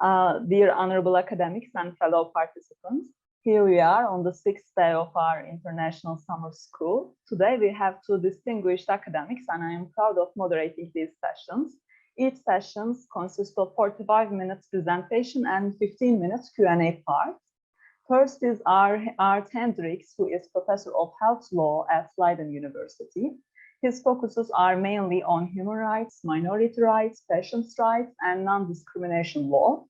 Dear honorable academics and fellow participants, here we are on the 6th day of our international summer school. Today we have two distinguished academics and I am proud of moderating these sessions. Each session consists of 45 minutes presentation and 15 minutes Q&A part. First is Aart Hendriks, who is Professor of Health Law at Leiden University. His focuses are mainly on human rights, minority rights, patients' rights, and non-discrimination law.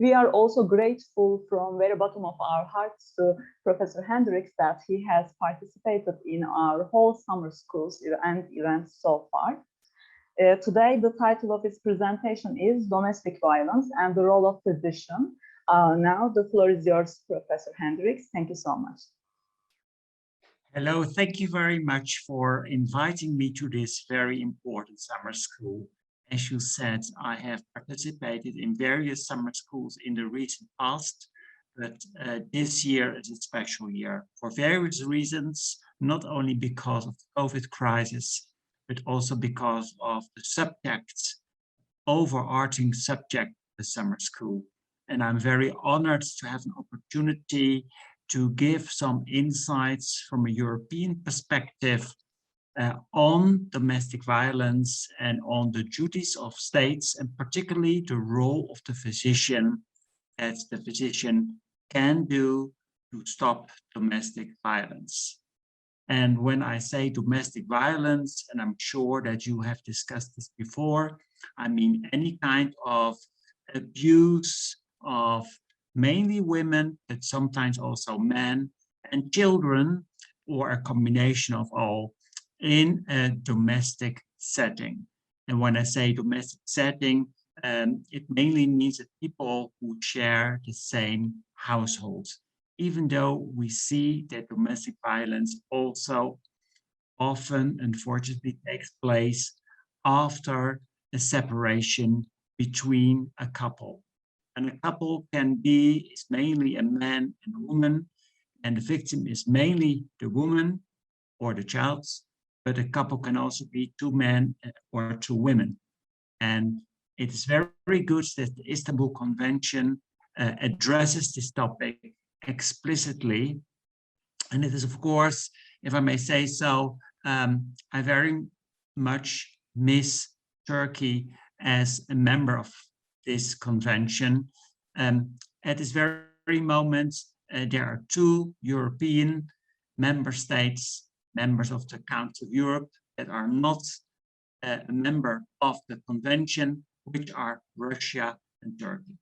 We are also grateful from the very bottom of our hearts to Professor Hendriks that he has participated in our whole summer schools and events so far. Today, the title of his presentation is Domestic Violence and the Role of Physician. Now, the floor is yours, Professor Hendriks. Thank you so much. Hello, thank you very much for inviting me to this very important summer school. As you said, I have participated in various summer schools in the recent past, but this year is a special year for various reasons, not only because of the COVID crisis, but also because of the subject, overarching subject of the summer school. And I'm very honored to have an opportunity to give some insights from a European perspective on domestic violence and on the duties of states, and particularly the role of the physician, as the physician can do to stop domestic violence. And when I say domestic violence, and I'm sure that you have discussed this before, I mean any kind of abuse of mainly women, but sometimes also men and children, or a combination of all, in a domestic setting. And when I say domestic setting, it mainly means that people who share the same household, even though we see that domestic violence also often, unfortunately, takes place after a separation between a couple. And a couple is mainly a man and a woman, and the victim is mainly the woman or the child, but a couple can also be two men or two women. And it is very, very good that the Istanbul Convention addresses this topic explicitly. And it is, of course, if I may say so, I very much miss Turkey as a member of this convention. At this very moment, there are two European member states, members of the Council of Europe, that are not a member of the convention, which are Russia and Turkey.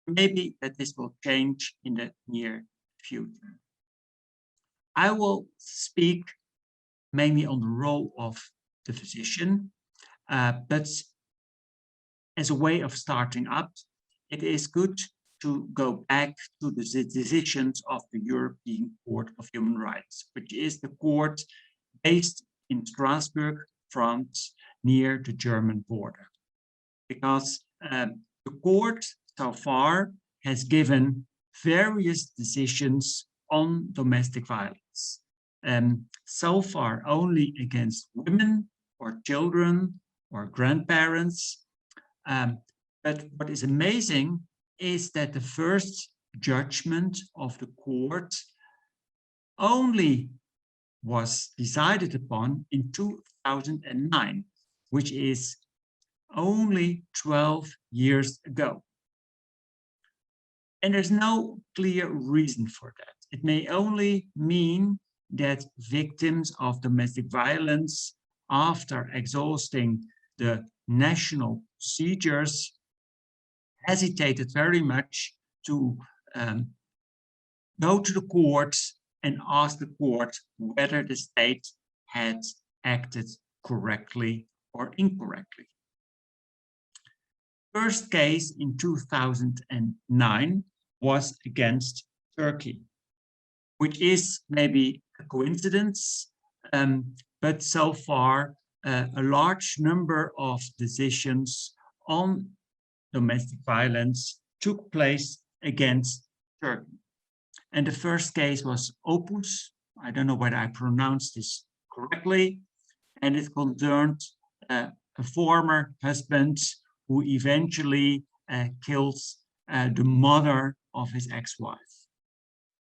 Maybe that this will change in the near future. I will speak mainly on the role of the physician, but as a way of starting up, it is good to go back to the decisions of the European Court of Human Rights, which is the court based in Strasbourg, France, near the German border. Because the court so far has given various decisions on domestic violence. So far only against women or children or grandparents. But what is amazing is that the first judgment of the court only was decided upon in 2009, which is only 12 years ago. And there's no clear reason for that. It may only mean that victims of domestic violence, after exhausting the national procedures, hesitated very much to go to the court and ask the court whether the state had acted correctly or incorrectly. First case in 2009 was against Turkey, which is maybe a coincidence, but so far a large number of decisions on domestic violence took place against Turkey. And the first case was Opus. I don't know whether I pronounced this correctly. And it concerned a former husband who eventually kills the mother of his ex-wife.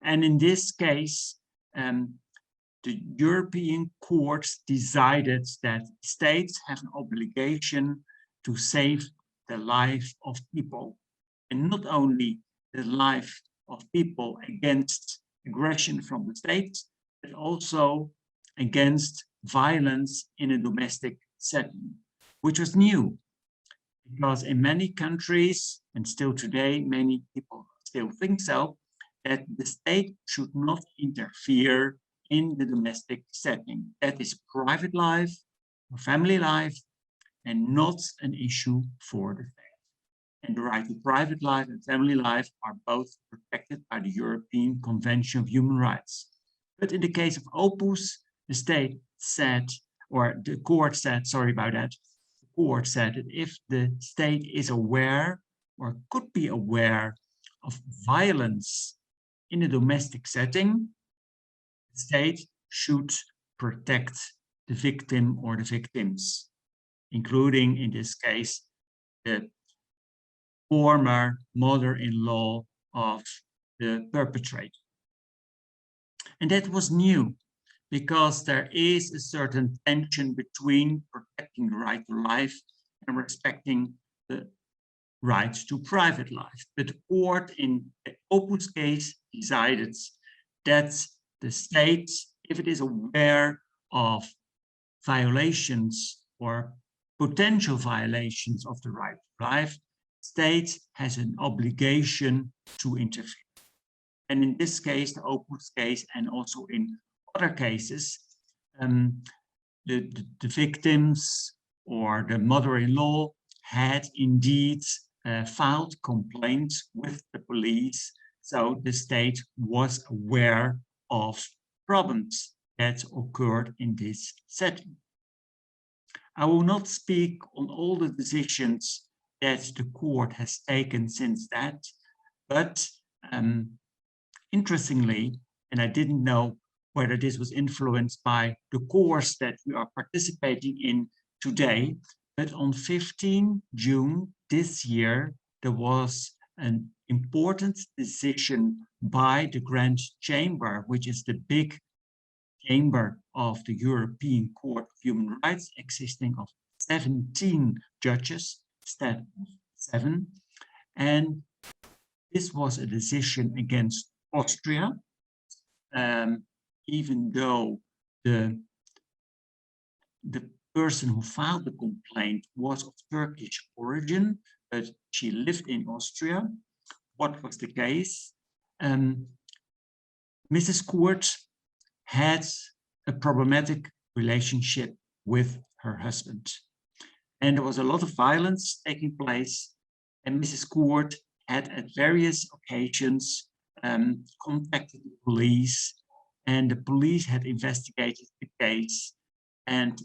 And in this case, the European courts decided that states have an obligation to save the life of people, and not only the life of people against aggression from the state, but also against violence in a domestic setting, which was new, because in many countries, and still today, many people still think so, that the state should not interfere in the domestic setting. That is private life or family life, and not an issue for the state. And the right to private life and family life are both protected by the European Convention of Human Rights. But in the case of Opus, the state said, or the court said, sorry about that, the court said that if the state is aware or could be aware of violence in a domestic setting, the state should protect the victim or the victims, including, in this case, the former mother-in-law of the perpetrator. And that was new, because there is a certain tension between protecting the right to life and respecting the right to private life. But the court in the Opus case decided that the state, if it is aware of violations or potential violations of the right to life, state has an obligation to intervene. And in this case, the Opus case, and also in other cases, the victims or the mother-in-law had indeed filed complaints with the police. So the state was aware of problems that occurred in this setting. I will not speak on all the decisions that the court has taken since that, but interestingly, and I didn't know whether this was influenced by the course that we are participating in today, but on 15 June this year, there was an important decision by the Grand Chamber, which is the big chamber of the European Court of Human Rights, consisting of 17 judges, instead of 7. And this was a decision against Austria, even though the person who filed the complaint was of Turkish origin, but she lived in Austria. What was the case? Mrs. Koert had a problematic relationship with her husband. And there was a lot of violence taking place. And Mrs. Koert had at various occasions contacted the police, and the police had investigated the case. And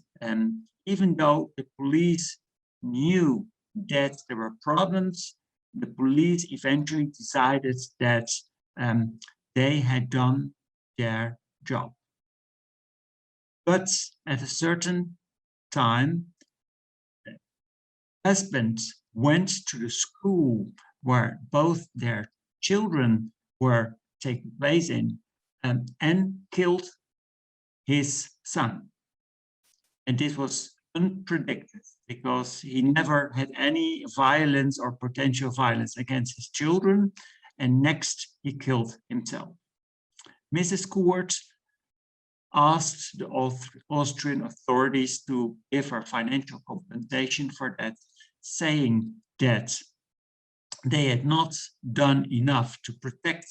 even though the police knew that there were problems, the police eventually decided that they had done their job. But at a certain time, the husband went to the school where both their children were taking place in, and killed his son. And this was unpredicted, because he never had any violence or potential violence against his children, and next he killed himself. Mrs. Koert asked the Austrian authorities to give her financial compensation for that, saying that they had not done enough to protect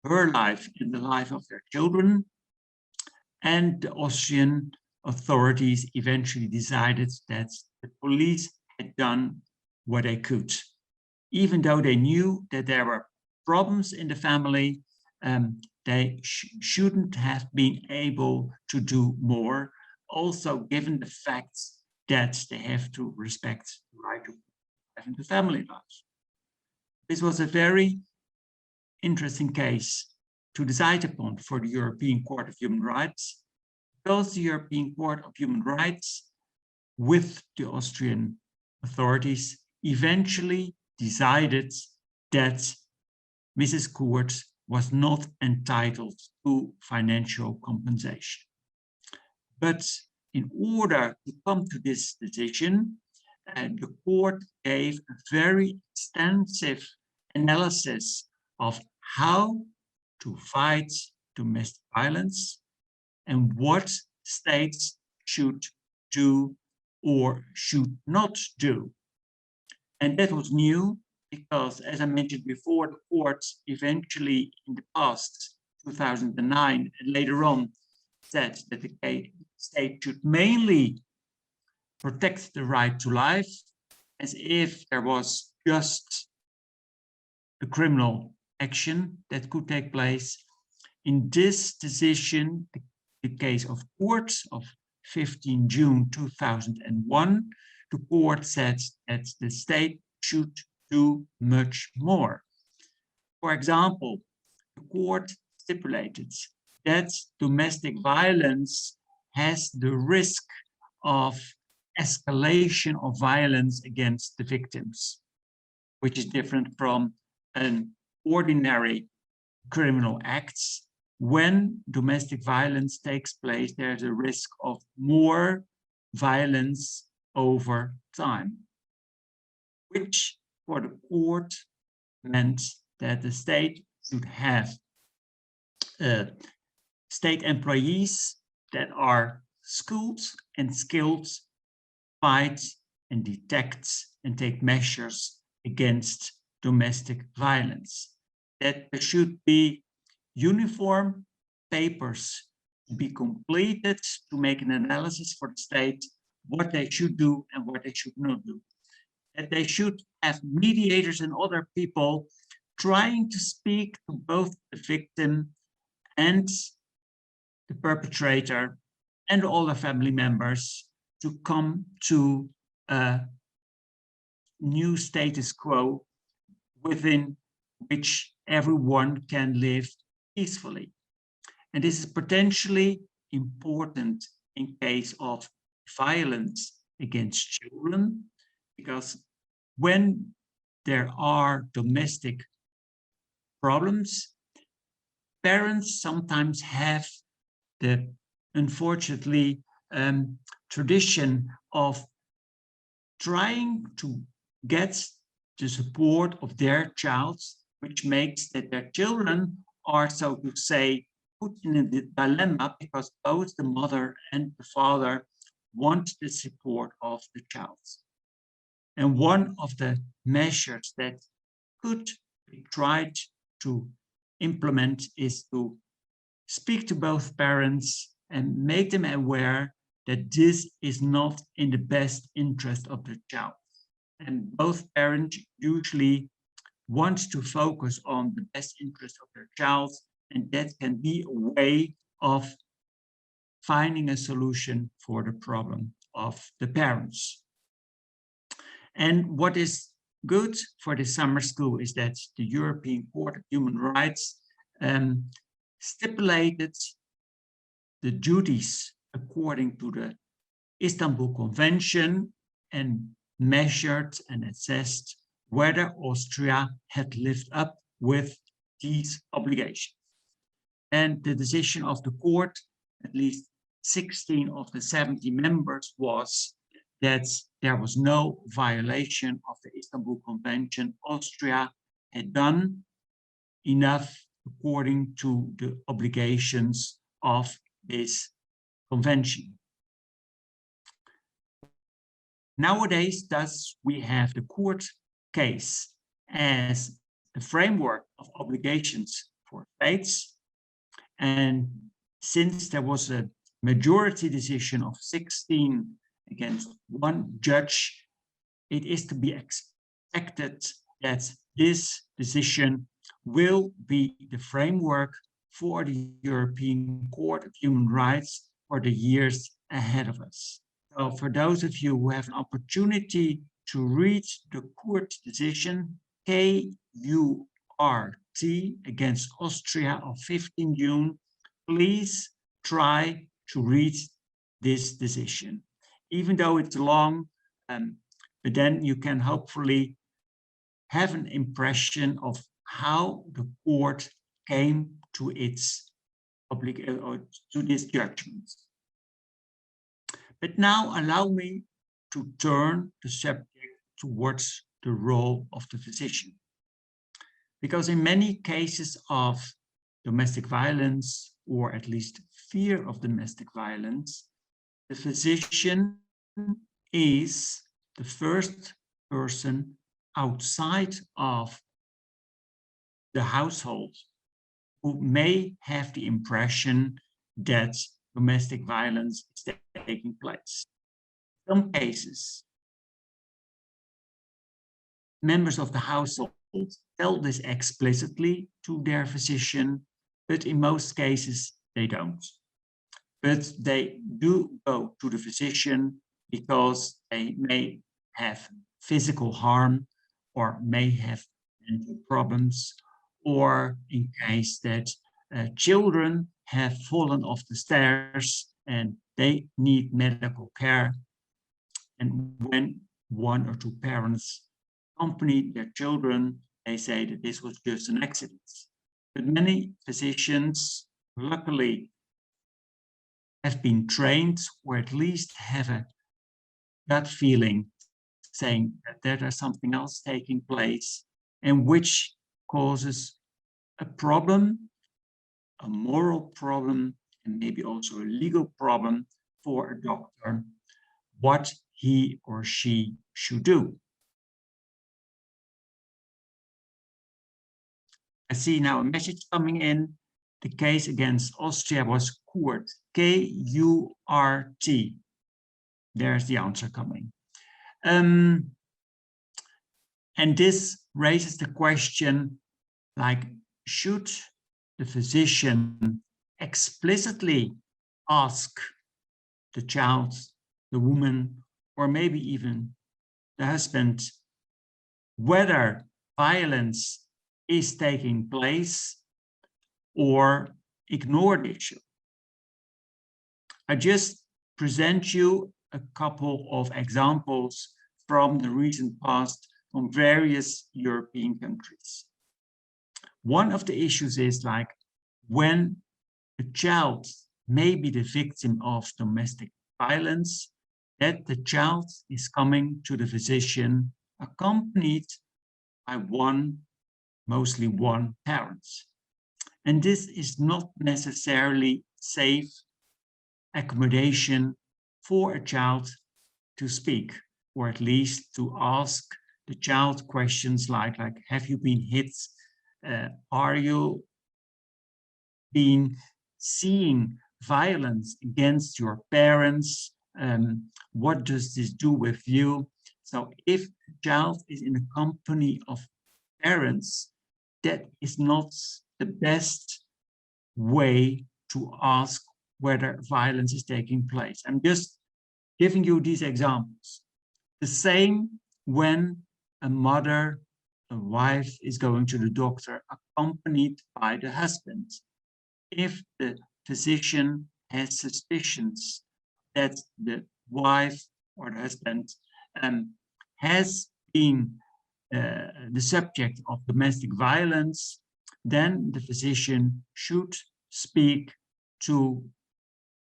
her life and the life of their children. And the Austrian authorities eventually decided that the police had done what they could. Even though they knew that there were problems in the family, they shouldn't have been able to do more, also given the fact that they have to respect the right to having the family life. This was a very interesting case to decide upon for the European Court of Human Rights, because the European Court of Human Rights, with the Austrian authorities, eventually decided that Mrs. Koert was not entitled to financial compensation. But in order to come to this decision, the court gave a very extensive analysis of how to fight domestic violence and what states should do or should not do. And that was new because, as I mentioned before, the court eventually in the past, 2009, and later on, said that the state should mainly protect the right to life, as if there was just a criminal action that could take place. In this decision, the case of Koert of 15 June 2001, the court said that the state should do much more. For example, the court stipulated that domestic violence has the risk of escalation of violence against the victims, which is different from an ordinary criminal acts. When domestic violence takes place, there's a risk of more violence over time, which for the court meant that the state should have state employees that are schooled and skilled, fight and detect and take measures against domestic violence. That there should be uniform papers to be completed to make an analysis for the state what they should do and what they should not do. That they should have mediators and other people trying to speak to both the victim and the perpetrator and all the family members to come to a new status quo within which everyone can live peacefully. And this is potentially important in case of violence against children, because when there are domestic problems, parents sometimes have the, unfortunately, tradition of trying to get the support of their child, which makes that their children are, so to say, put in a dilemma because both the mother and the father want the support of the child. And one of the measures that could be tried to implement is to speak to both parents and make them aware that this is not in the best interest of the child. And both parents usually want to focus on the best interest of their child, and that can be a way of finding a solution for the problem of the parents. And what is good for the summer school is that the European Court of Human Rights stipulated the duties according to the Istanbul Convention and measured and assessed whether Austria had lived up with these obligations. And the decision of the court, at least 16 of the 70 members, was that there was no violation of the Istanbul Convention. Austria had done enough according to the obligations of this convention. Nowadays, thus, we have the court case as a framework of obligations for states. And since there was a majority decision of 16 against 1 judge, it is to be expected that this decision will be the framework for the European Court of Human Rights for the years ahead of us. So for those of you who have an opportunity to read the court decision, KURT against Austria of 15 June, please try to read this decision. Even though it's long, but then you can hopefully have an impression of how the court came to its public or to this judgment. But now allow me to turn the subject towards the role of the physician. Because in many cases of domestic violence, or at least fear of domestic violence, the physician is the first person outside of the household who may have the impression that domestic violence is taking place. In some cases, members of the household tell this explicitly to their physician, but in most cases they don't. But they do go to the physician because they may have physical harm or may have mental problems, or in case that children have fallen off the stairs and they need medical care. And when one or two parents accompany their children, they say that this was just an accident. But many physicians, luckily, have been trained, or at least have a gut feeling saying that there is something else taking place, and which causes a problem, a moral problem, and maybe also a legal problem for a doctor, what he or she should do. I see now a message coming in. The case against Austria was Kurt, K-U-R-T. There's the answer coming. And this raises the question, like, should the physician explicitly ask the child, the woman, or maybe even the husband, whether violence is taking place, or ignore the issue? I just present you a couple of examples from the recent past from various European countries. One of the issues is, like, when a child may be the victim of domestic violence, that the child is coming to the physician accompanied by mostly one parent. And this is not necessarily safe accommodation for a child to speak, or at least to ask the child questions like have you been hit? Are you seeing violence against your parents? What does this do with you? So if the child is in the company of parents, that is not the best way to ask whether violence is taking place. I'm just giving you these examples. The same when a mother, a wife is going to the doctor accompanied by the husband. If the physician has suspicions that the wife or the husband has been the subject of domestic violence, then the physician should speak to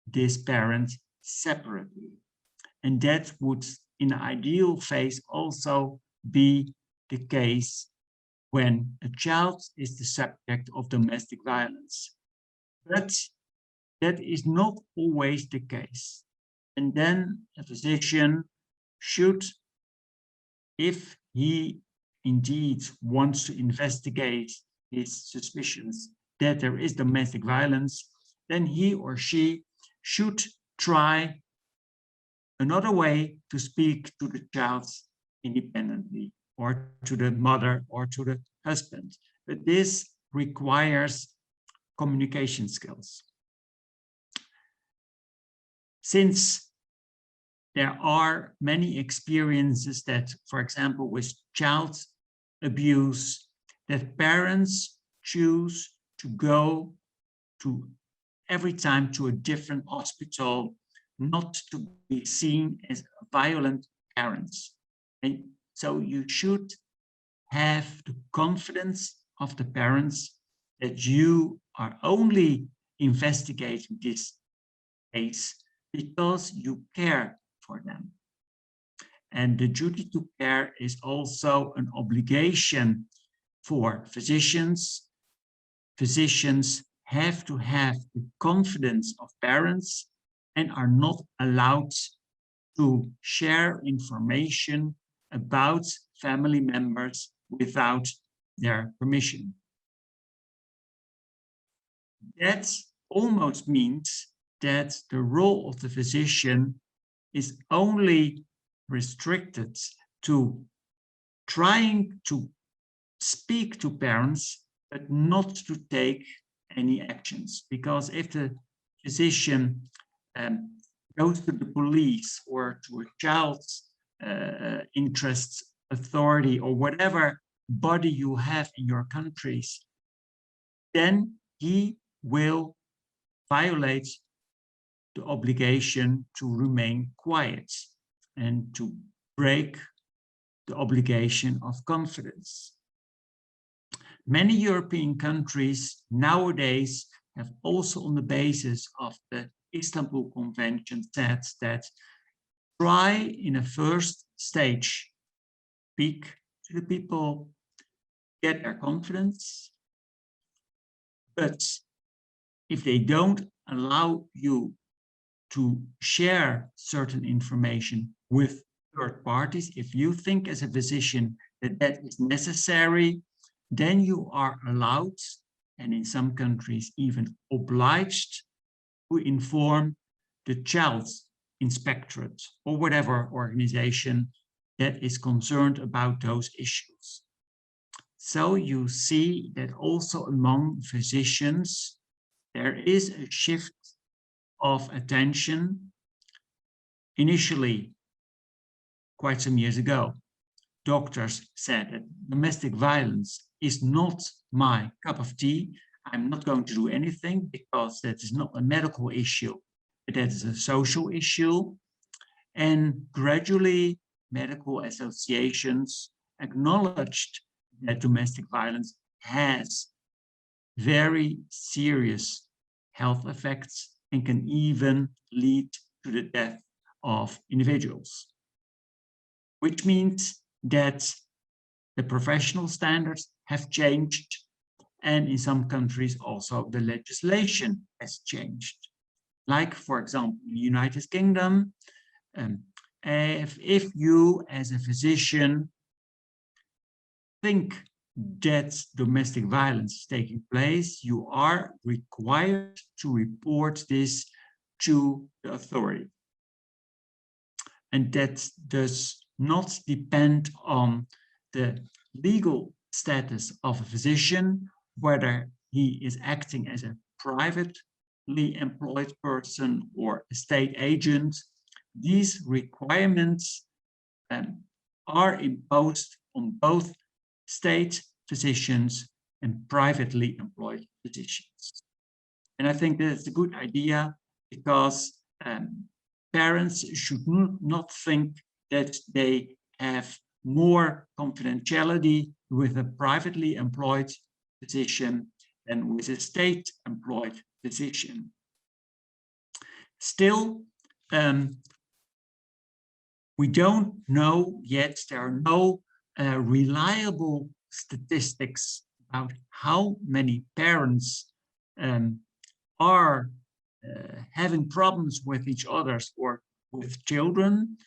this parent separately. And that would, in an ideal phase, also be the case when a child is the subject of domestic violence. But that is not always the case. And then a physician should, if he indeed wants to investigate his suspicions that there is domestic violence, then he or she should try another way to speak to the child independently, or to the mother or to the husband. But this requires communication skills. Since there are many experiences that, for example, with child abuse, that parents choose to go to every time to a different hospital, not to be seen as violent parents. And so you should have the confidence of the parents that you are only investigating this case because you care for them. And the duty to care is also an obligation for physicians. Physicians have to have the confidence of parents and are not allowed to share information about family members without their permission. That almost means that the role of the physician is only restricted to trying to speak to parents, but not to take any actions. Because if the physician goes to the police or to a child's interest authority or whatever body you have in your countries, then he will violate the obligation to remain quiet and to break the obligation of confidence. Many European countries nowadays have also, on the basis of the Istanbul Convention, said that try in a first stage, speak to the people, get their confidence, but if they don't allow you to share certain information with third parties, if you think as a physician that that is necessary, then you are allowed, and in some countries even obliged, to inform the child inspectorate or whatever organization that is concerned about those issues. So you see that also among physicians, there is a shift of attention. Initially, quite some years ago, doctors said that domestic violence is not my cup of tea. I'm not going to do anything because that is not a medical issue, but that is a social issue. And gradually, medical associations acknowledged that domestic violence has very serious health effects and can even lead to the death of individuals. Which means that the professional standards have changed, and in some countries also the legislation has changed. Like, for example, in the United Kingdom, if you as a physician think that domestic violence is taking place, you are required to report this to the authority. And that does not depend on the legal status of a physician, whether he is acting as a privately employed person or a state agent. These requirements are imposed on both state physicians and privately employed physicians. And I think that's a good idea because parents should not think that they have more confidentiality with a privately employed physician than with a state-employed physician. Still, we don't know yet, there are no reliable statistics about how many parents are having problems with each other or with children.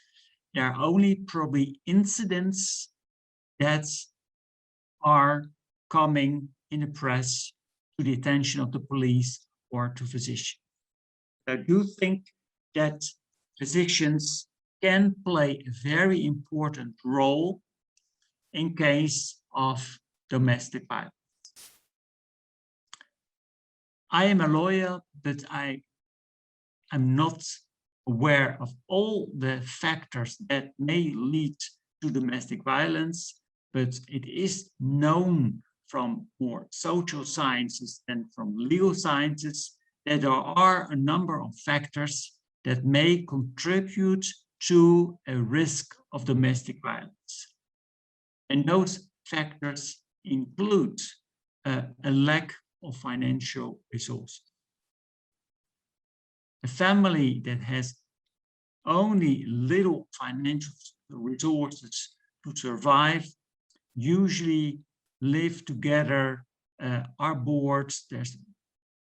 There are only probably incidents that are coming in the press to the attention of the police or to physicians. I do think that physicians can play a very important role in case of domestic violence. I am a lawyer, but I am not aware of all the factors that may lead to domestic violence, but it is known from more social sciences than from legal sciences that there are a number of factors that may contribute to a risk of domestic violence. And those factors include a lack of financial resources. A family that has only little financial resources to survive usually live together, are bored, there's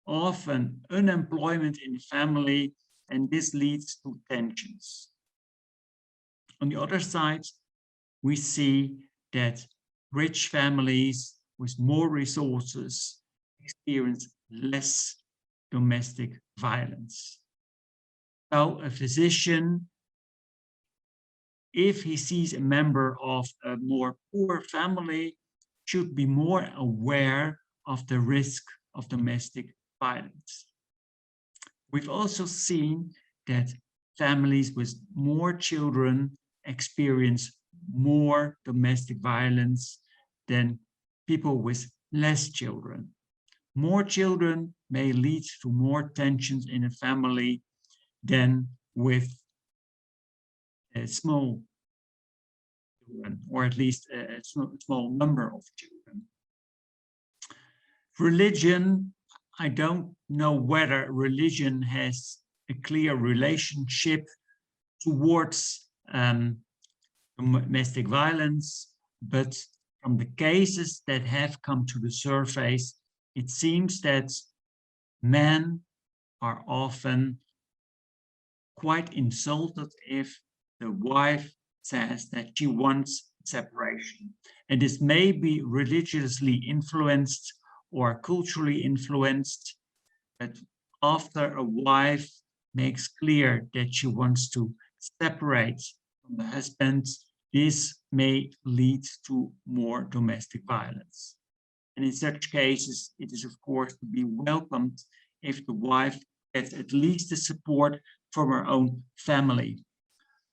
often unemployment in the family, and this leads to tensions. On the other side, we see that rich families with more resources experience less domestic violence. So a physician, if he sees a member of a more poor family, should be more aware of the risk of domestic violence. We've also seen that families with more children experience more domestic violence than people with less children. More children may lead to more tensions in a family than with a small children, or at least a small number of children. Religion, I don't know whether religion has a clear relationship towards domestic violence, but from the cases that have come to the surface, it seems that men are often quite insulted if the wife says that she wants separation. And this may be religiously influenced or culturally influenced, but after a wife makes clear that she wants to separate from the husband, this may lead to more domestic violence. And in such cases, it is of course to be welcomed if the wife gets at least the support from her own family.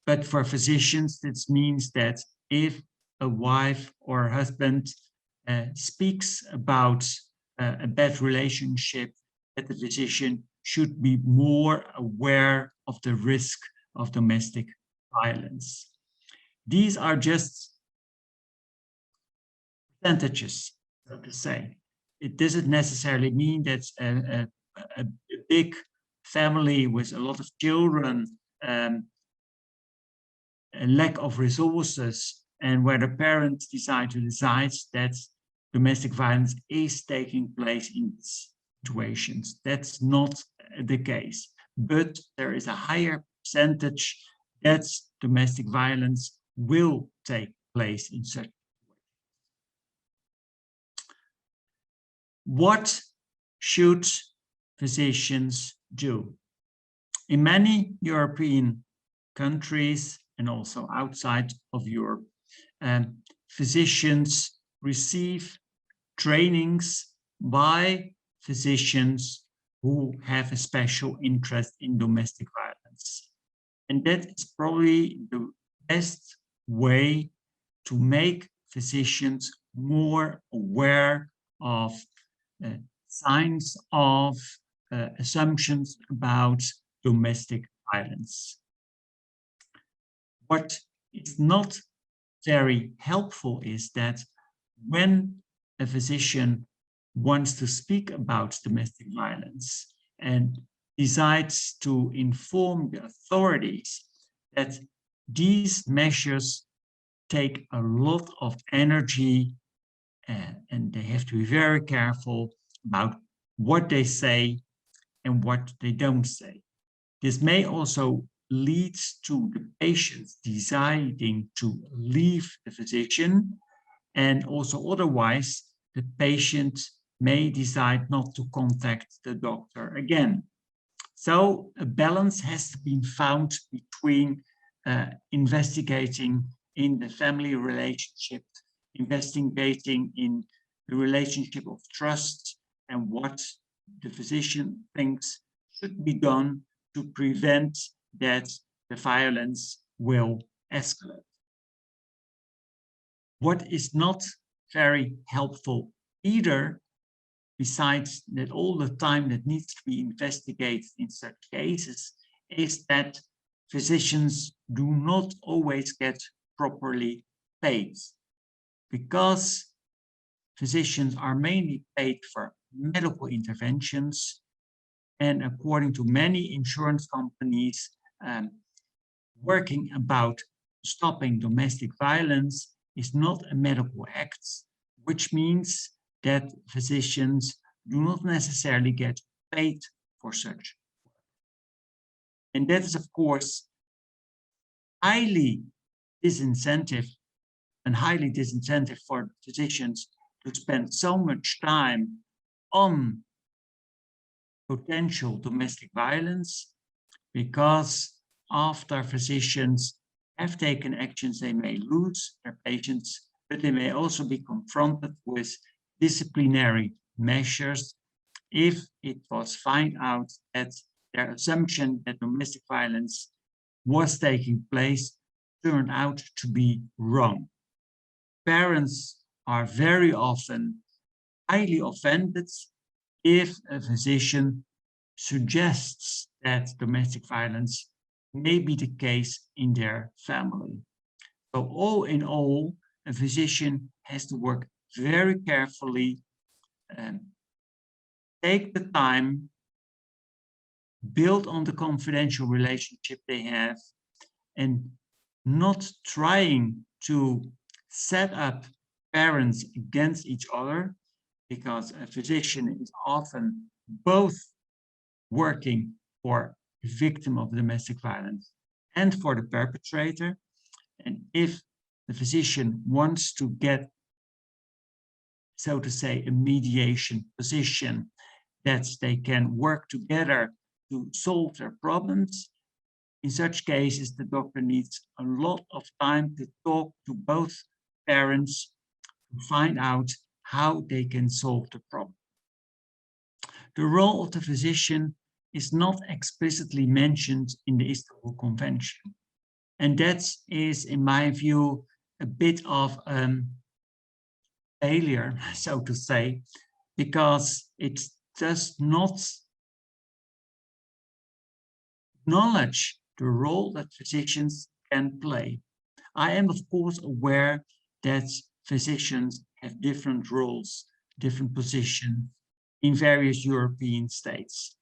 But for physicians, this means that if a wife or a husband speaks about a bad relationship, that the physician should be more aware of the risk of domestic violence. These are just percentages, so to say. It doesn't necessarily mean that a big family with a lot of children, a lack of resources, and where the parents decide that domestic violence is taking place in these situations. That's not the case, but there is a higher percentage that domestic violence will take place in such. What should physicians do? In many European countries and also outside of Europe, physicians receive trainings by physicians who have a special interest in domestic violence. And that is probably the best way to make physicians more aware of signs of assumptions about domestic violence. What is not very helpful is that when a physician wants to speak about domestic violence and decides to inform the authorities, that these measures take a lot of energy and they have to be very careful about what they say and what they don't say. This may also lead to the patients deciding to leave the physician, and also otherwise the patient may decide not to contact the doctor again. So a balance has to be found between investigating in the family relationship, investigating in the relationship of trust, and what the physician thinks should be done to prevent that the violence will escalate. What is not very helpful either, besides that all the time that needs to be investigated in such cases, is that physicians do not always get properly paid. because physicians are mainly paid for medical interventions, and according to many insurance companies, working about stopping domestic violence is not a medical act, which means that physicians do not necessarily get paid for such work. And that is, of course, highly disincentive for physicians to spend so much time on potential domestic violence, because after physicians have taken actions, they may lose their patients, but they may also be confronted with disciplinary measures if it was found out that their assumption that domestic violence was taking place turned out to be wrong. Parents are very often highly offended if a physician suggests that domestic violence may be the case in their family. So all in all, a physician has to work very carefully, take the time, build on the confidential relationship they have, and not trying to set up parents against each other, because a physician is often both working for the victim of domestic violence and for the perpetrator. And if the physician wants to get, so to say, a mediation position, that they can work together to solve their problems, in such cases, the doctor needs a lot of time to talk to both parents to find out how they can solve the problem. The role of the physician is not explicitly mentioned in the Istanbul Convention. And that is, in my view, a bit of failure, so to say, because it does not acknowledge the role that physicians can play. I am, of course, aware that physicians have different roles, different positions in various European states.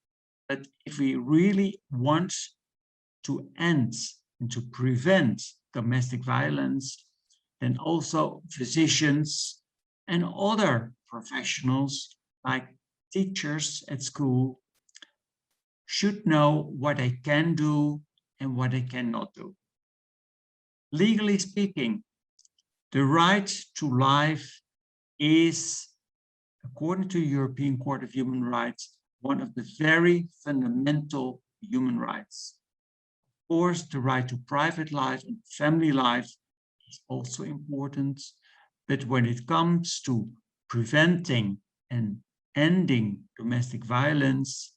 But if we really want to end and to prevent domestic violence, then also physicians and other professionals like teachers at school should know what they can do and what they cannot do. Legally speaking, the right to life is, according to the European Court of Human Rights, one of the very fundamental human rights. Of course, the right to private life and family life is also important, but when it comes to preventing and ending domestic violence,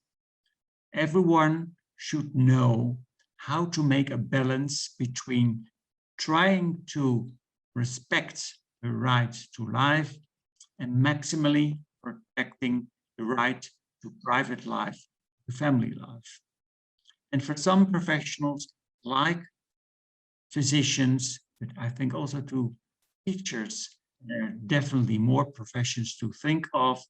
everyone should know how to make a balance between trying to respect the right to life and maximally protecting the right to private life, to family life. And for some professionals, like physicians, but I think also to teachers, there are definitely more professions to think of,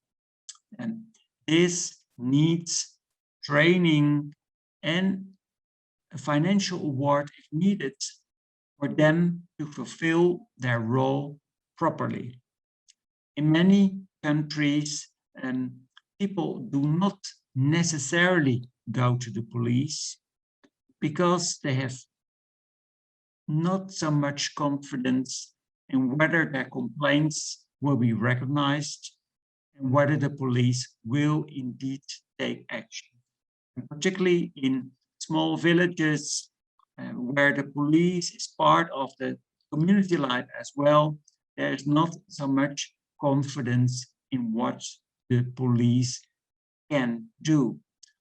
and this needs training and a financial award if needed for them to fulfill their role properly. In many countries, people do not necessarily go to the police because they have not so much confidence in whether their complaints will be recognized and whether the police will indeed take action. And particularly in small villages where the police is part of the community life as well, there is not so much confidence in what the police can do.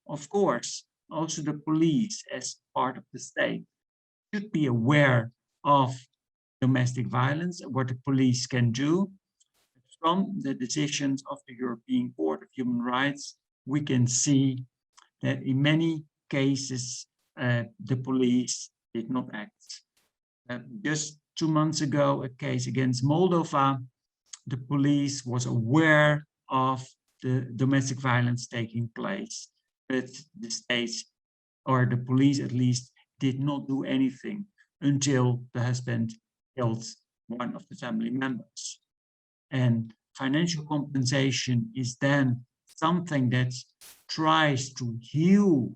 Of course, also the police as part of the state should be aware of domestic violence and what the police can do. From the decisions of the European Court of Human Rights, we can see that in many cases, the police did not act. Just 2 months ago, a case against Moldova, the police was aware of the domestic violence taking place, but the state or the police at least did not do anything until the husband killed one of the family members. And financial compensation is then something that tries to heal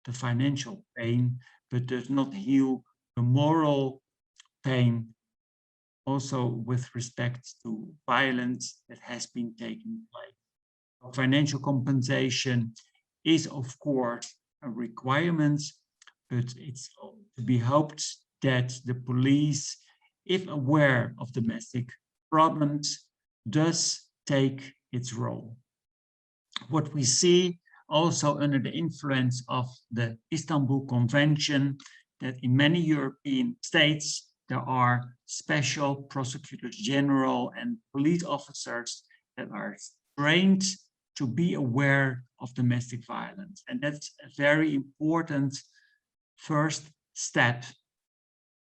the financial pain, but does not heal the moral pain, also with respect to violence that has been taking place. Financial compensation is, of course, a requirement, but it's to be hoped that the police, if aware of domestic problems, does take its role. What we see also under the influence of the Istanbul Convention, that in many European states, there are special prosecutors general and police officers that are trained to be aware of domestic violence. And that's a very important first step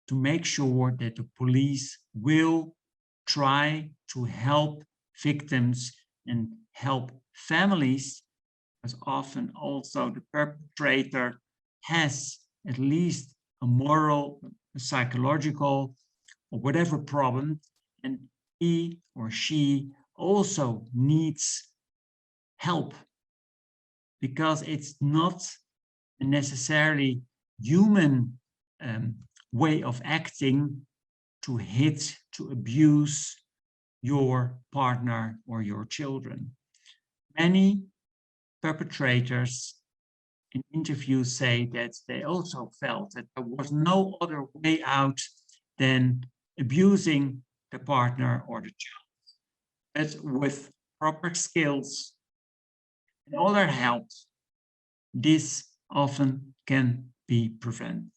to make sure that the police will try to help victims and help families, as often also the perpetrator has at least a moral, a psychological, or whatever problem, and he or she also needs help, because it's not a necessarily human way of acting to hit, to abuse your partner or your children. Many perpetrators in interviews say that they also felt that there was no other way out than abusing the partner or the child. But with proper skills and other help, this often can be prevented.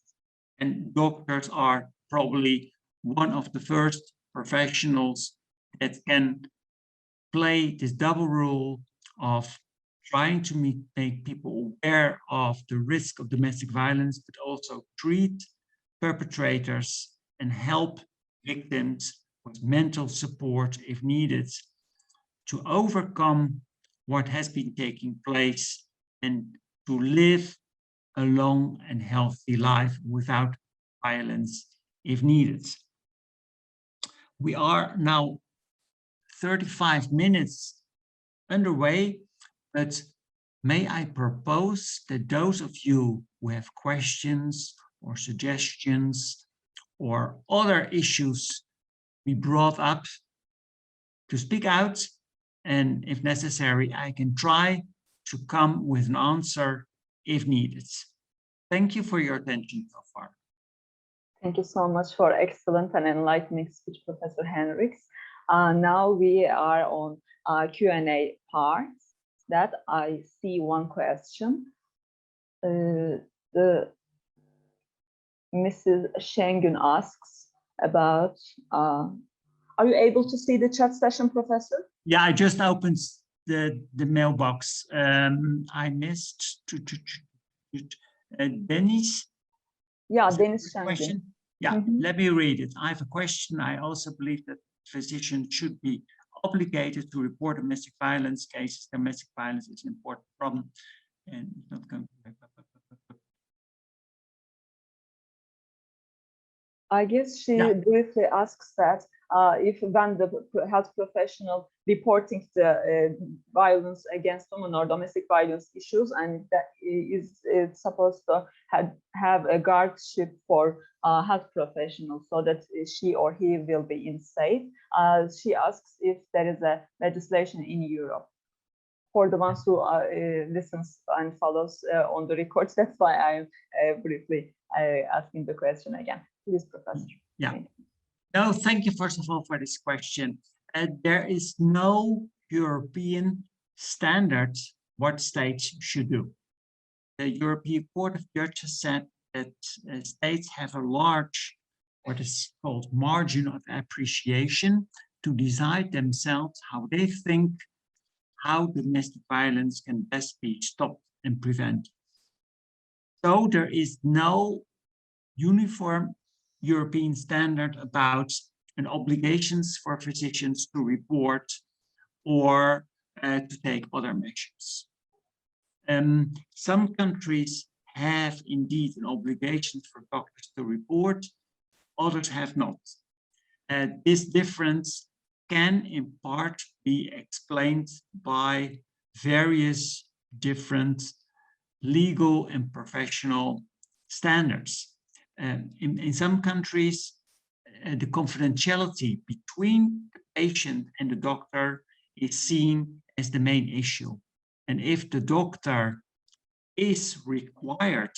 And doctors are probably one of the first professionals that can play this double role of trying to make people aware of the risk of domestic violence, but also treat perpetrators and help victims with mental support if needed to overcome what has been taking place and to live a long and healthy life without violence if needed. We are now 35 minutes underway, but may I propose that those of you who have questions or suggestions or other issues we brought up to speak out, and if necessary, I can try to come with an answer if needed. Thank you for your attention so far. Thank you so much for excellent and enlightening speech, Professor Hendriks. Now we are on Q&A part. That I see one question. Mrs. Şengün asks about, are you able to see the chat session, Professor? Yeah, I just opened the mailbox. I missed Dennis. Yeah, Dennis Şengün. Question? Yeah, let me read it. I have a question. I also believe that physicians should be obligated to report domestic violence cases. Domestic violence is an important problem, and not going to. I guess she briefly asks that if when the health professional reporting the violence against women or domestic violence issues, and that is supposed to have a guardianship for health professionals so that she or he will be in safe. She asks if there is a legislation in Europe for the ones who listens and follows on the records. That's why I'm briefly asking the question again. Please, Professor. Yeah. No, thank you first of all for this question. There is no European standard what states should do. The European Court of Justice said that states have a large, what is called margin of appreciation to decide themselves how they think how domestic violence can best be stopped and prevented. So there is no uniform European standard about and obligations for physicians to report or to take other measures. Some countries have indeed an obligation for doctors to report, others have not. This difference can in part be explained by various different legal and professional standards. In some countries, the confidentiality between the patient and the doctor is seen as the main issue. And if the doctor is required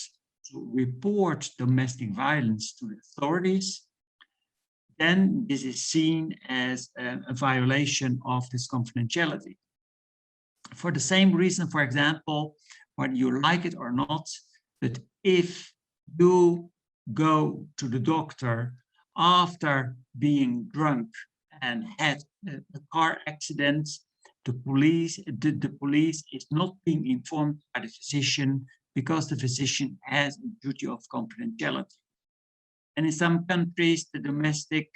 to report domestic violence to the authorities, then this is seen as a violation of this confidentiality. For the same reason, for example, whether you like it or not, but if you go to the doctor after being drunk and had a car accident, the police is not being informed by the physician because the physician has a duty of confidentiality. And in some countries, the domestic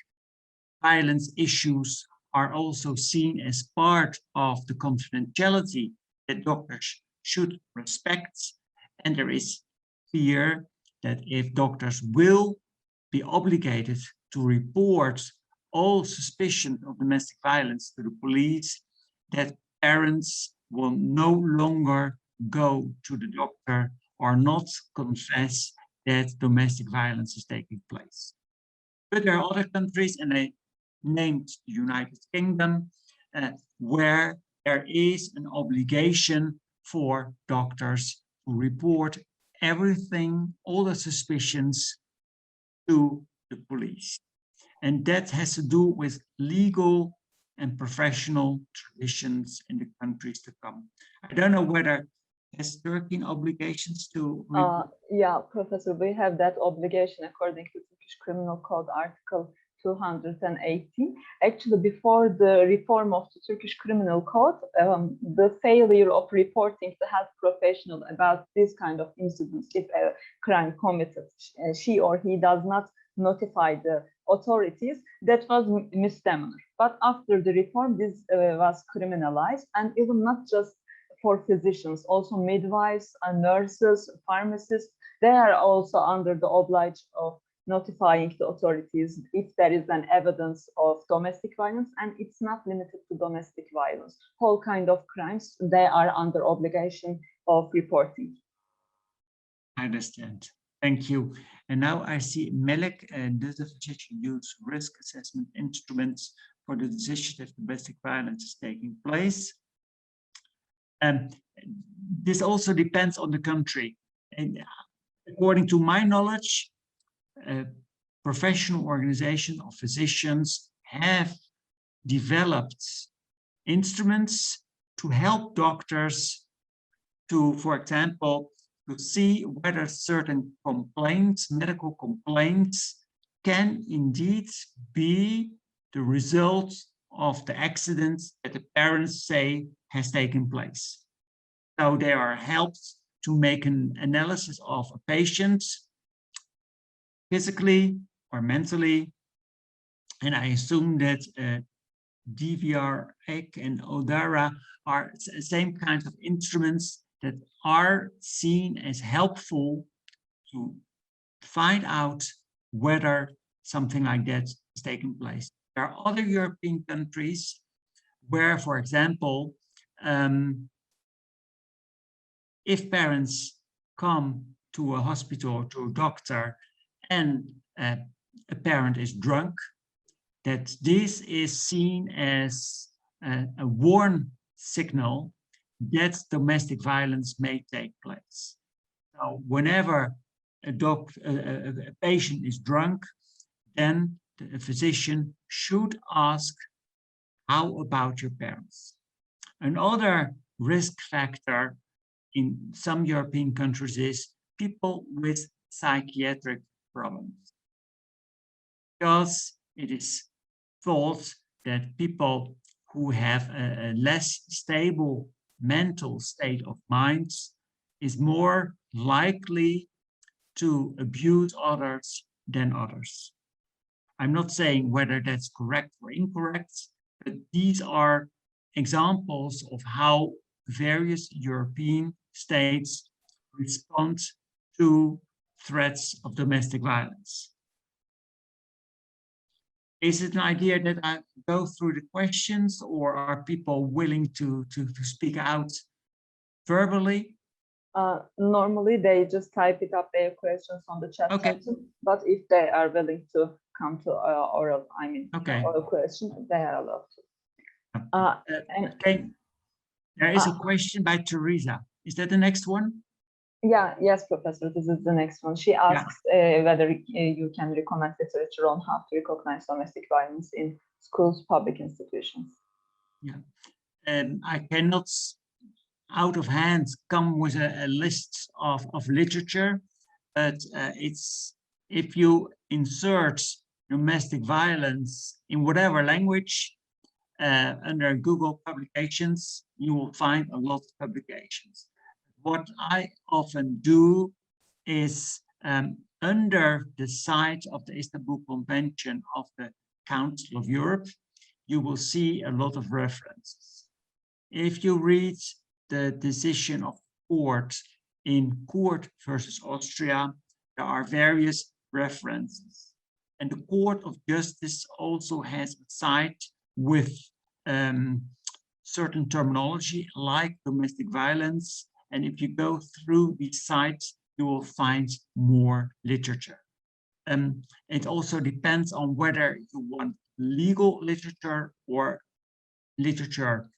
violence issues are also seen as part of the confidentiality that doctors should respect. And there is fear that if doctors will be obligated to report all suspicion of domestic violence to the police, that parents will no longer go to the doctor or not confess that domestic violence is taking place. But there are other countries, and I named the United Kingdom, where there is an obligation for doctors to report everything, all the suspicions, to the police. And that has to do with legal and professional traditions in the countries to come. I don't know whether has Turkey obligations to yeah, Professor, we have that obligation according to Turkish Criminal Code Article 280. Actually, before the reform of the Turkish Criminal Code, the failure of reporting the health professional about this kind of incidents, if a crime committed, she or he does not notify the authorities, that was misdemeanor. But after the reform, this was criminalized, and even not just for physicians, also midwives and nurses, pharmacists, they are also under the oblige of notifying the authorities if there is an evidence of domestic violence, and it's not limited to domestic violence. Whole kind of crimes, they are under obligation of reporting. I understand. Thank you. And now I see Melek, and does the physician use risk assessment instruments for the decision if domestic violence is taking place? This also depends on the country. And according to my knowledge, professional organizations of physicians have developed instruments to help doctors to, for example, to see whether certain complaints, medical complaints, can indeed be the result of the accident that the parents say has taken place. So they are helped to make an analysis of a patient physically or mentally. And I assume that DVR, EC, and ODARA are the same kinds of instruments that are seen as helpful to find out whether something like that is taking place. There are other European countries where, for example, if parents come to a hospital or to a doctor and a parent is drunk, that this is seen as a warning signal that domestic violence may take place. So whenever a patient is drunk, then the physician should ask, how about your parents? Another risk factor in some European countries is people with psychiatric problems, because it is thought that people who have a less stable mental state of mind is more likely to abuse others than others. I'm not saying whether that's correct or incorrect, but these are examples of how various European states respond to threats of domestic violence. Is it an idea that I go through the questions, or are people willing to speak out verbally? Normally, they just type it up their questions on the chat section, but if they are willing to come to oral, oral question, they are allowed to. There is a question by Teresa. Is that the next one? Yes, Professor, this is the next one. She asks whether you can recommend literature on how to recognize domestic violence in schools, public institutions. I cannot, out of hand, come with a list of literature, but if you insert domestic violence in whatever language under Google publications, you will find a lot of publications. What I often do is under the site of the Istanbul Convention of the Council of Europe, you will see a lot of references. If you read the decision of court in Court versus Austria, there are various references. And the Court of Justice also has a site with certain terminology like domestic violence. And if you go through these sites, you will find more literature. It also depends on whether you want legal literature or literature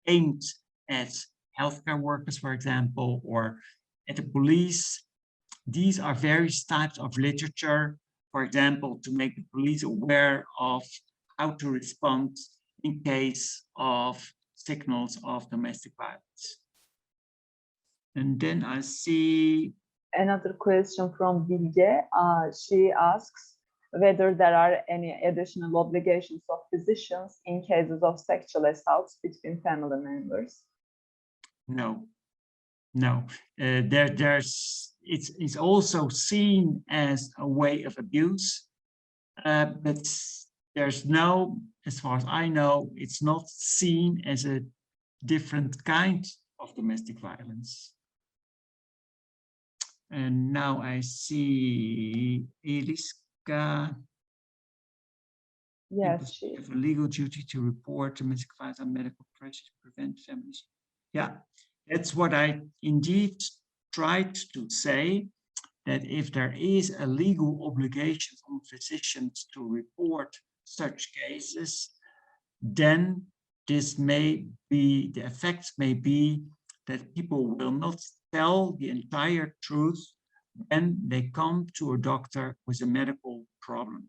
aimed at healthcare workers, for example, or at the police. These are various types of literature, for example, to make the police aware of how to respond in case of signals of domestic violence. And then I see another question from Bilge. She asks whether there are any additional obligations of physicians in cases of sexual assaults between family members. No. It's also seen as a way of abuse, but there's no, as far as I know, it's not seen as a different kind of domestic violence. And now I see Eliska. Yes, she have a legal duty to report domestic violence and medical pressure to prevent families. Yeah, that's what I indeed tried to say, that if there is a legal obligation on physicians to report such cases, then this may be, the effect may be that people will not tell the entire truth when they come to a doctor with a medical problem.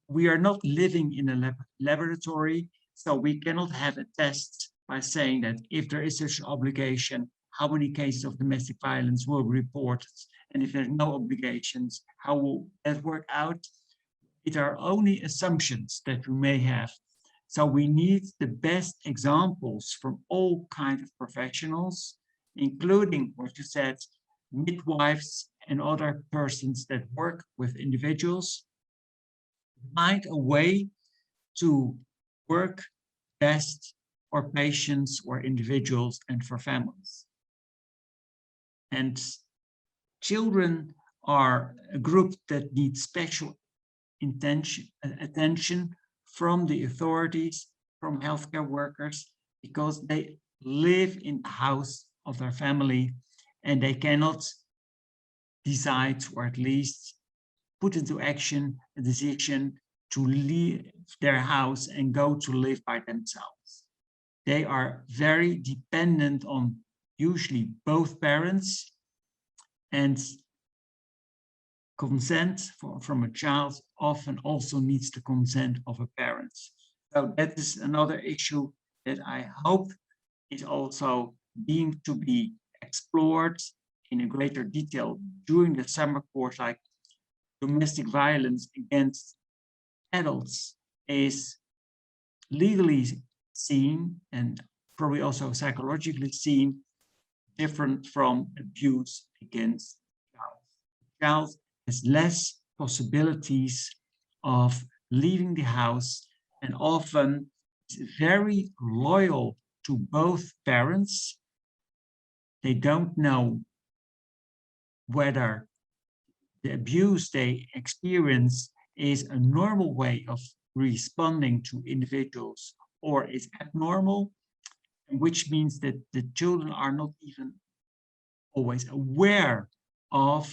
We are not living in a laboratory, so we cannot have a test by saying that if there is such an obligation, how many cases of domestic violence will be reported? And if there's no obligations, how will that work out? It are only assumptions that we may have. So we need the best examples from all kinds of professionals, including what you said, midwives and other persons that work with individuals, find a way to work best for patients or individuals and for families. And children are a group that needs special attention from the authorities, from healthcare workers, because they live in the house of their family and they cannot decide, or at least put into action a decision to leave their house and go to live by themselves. They are very dependent on usually both parents, and consent from a child often also needs the consent of a parent. So that is another issue that I hope is also being to be explored in a greater detail during the summer course, like domestic violence against adults is legally seen and probably also psychologically seen different from abuse against child. Child has less possibilities of leaving the house, and often is very loyal to both parents. They don't know whether the abuse they experience is a normal way of responding to individuals or is abnormal, which means that the children are not even always aware of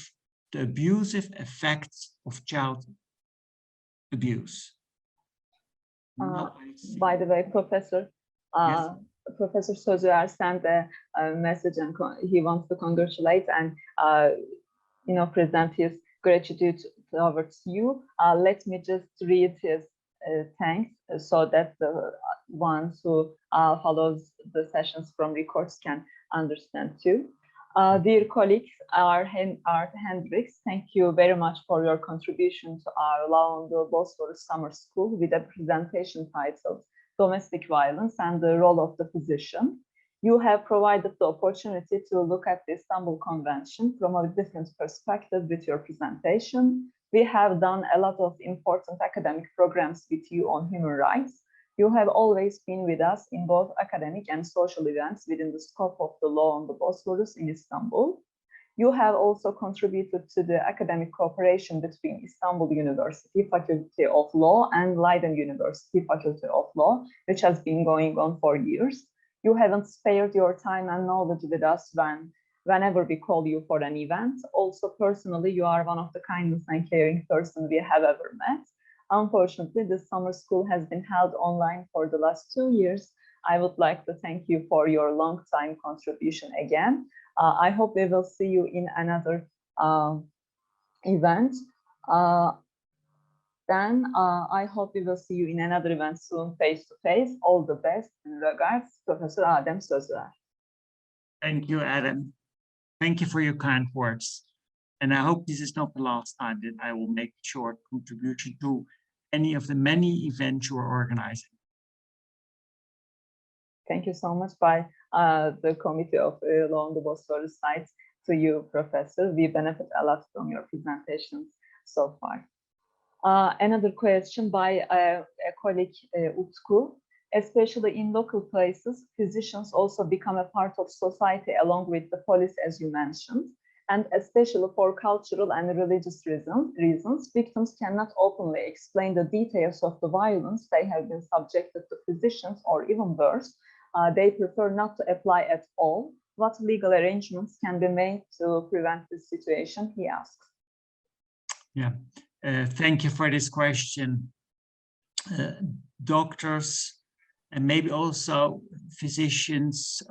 the abusive effects of child abuse. By the way, Professor, Yes. Professor Sözer sent a message, and he wants to congratulate and present his gratitude towards you. Let me just read his thanks so that the ones who follows the sessions from records can understand too. Dear colleagues, Aart Hendriks, thank you very much for your contribution to our Law on the Bosphorus Summer School with a presentation titled Domestic Violence and the Role of the Physician. You have provided the opportunity to look at the Istanbul Convention from a different perspective with your presentation. We have done a lot of important academic programs with you on human rights. You have always been with us in both academic and social events within the scope of the law on the Bosphorus in Istanbul. You have also contributed to the academic cooperation between Istanbul University Faculty of Law and Leiden University Faculty of Law, which has been going on for years. You haven't spared your time and knowledge with us whenever we call you for an event. Also, personally, you are one of the kindest and caring persons we have ever met. Unfortunately, the summer school has been held online for the last 2 years. I would like to thank you for your long time contribution again. I hope we will see you in another event. I hope we will see you in another event soon, face to face. All the best. In regards, Professor Adem Sözer. Thank you, Adam. Thank you for your kind words. And I hope this is not the last time that I will make a short contribution to any of the many events you are organizing. Thank you so much by the Committee of Law on the Bosphorus sites to you, Professor. We benefit a lot from your presentations so far. Another question by a colleague, Utku. Especially in local places, physicians also become a part of society along with the police, as you mentioned. And especially for cultural and religious reasons, victims cannot openly explain the details of the violence they have been subjected to physicians, or even worse, they prefer not to apply at all. What legal arrangements can be made to prevent this situation, he asks. Yeah, thank you for this question. Doctors and maybe also physicians,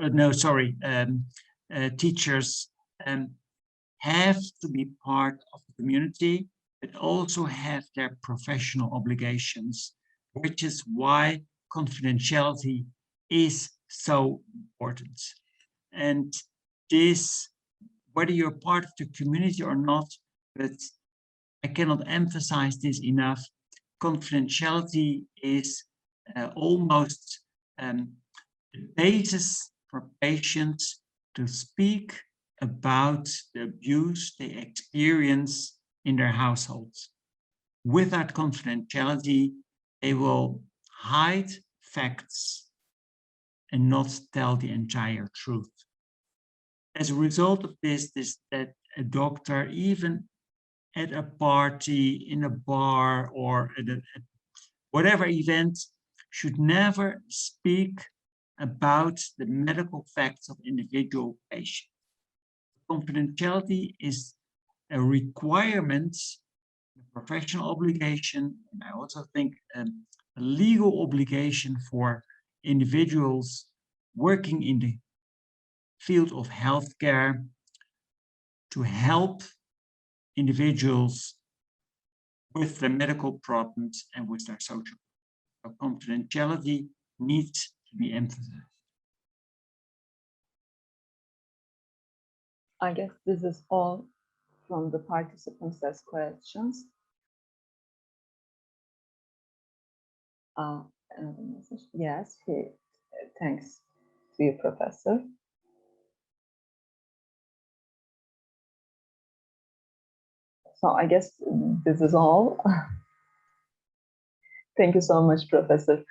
teachers have to be part of the community, but also have their professional obligations, which is why confidentiality is so important. And this, whether you're part of the community or not, but I cannot emphasize this enough, confidentiality is almost the basis for patients to speak about the abuse they experience in their households. Without confidentiality, they will hide facts and not tell the entire truth. As a result of this, that a doctor, even at a party, in a bar, or at whatever event, should never speak about the medical facts of individual patients. Confidentiality is a requirement, a professional obligation, and I also think a legal obligation for individuals working in the field of healthcare to help individuals with their medical problems and with their social. So confidentiality needs to be emphasized. I guess this is all from the participants as questions. Yes, thanks to you, Professor. So I guess this is all. Thank you so much, Professor.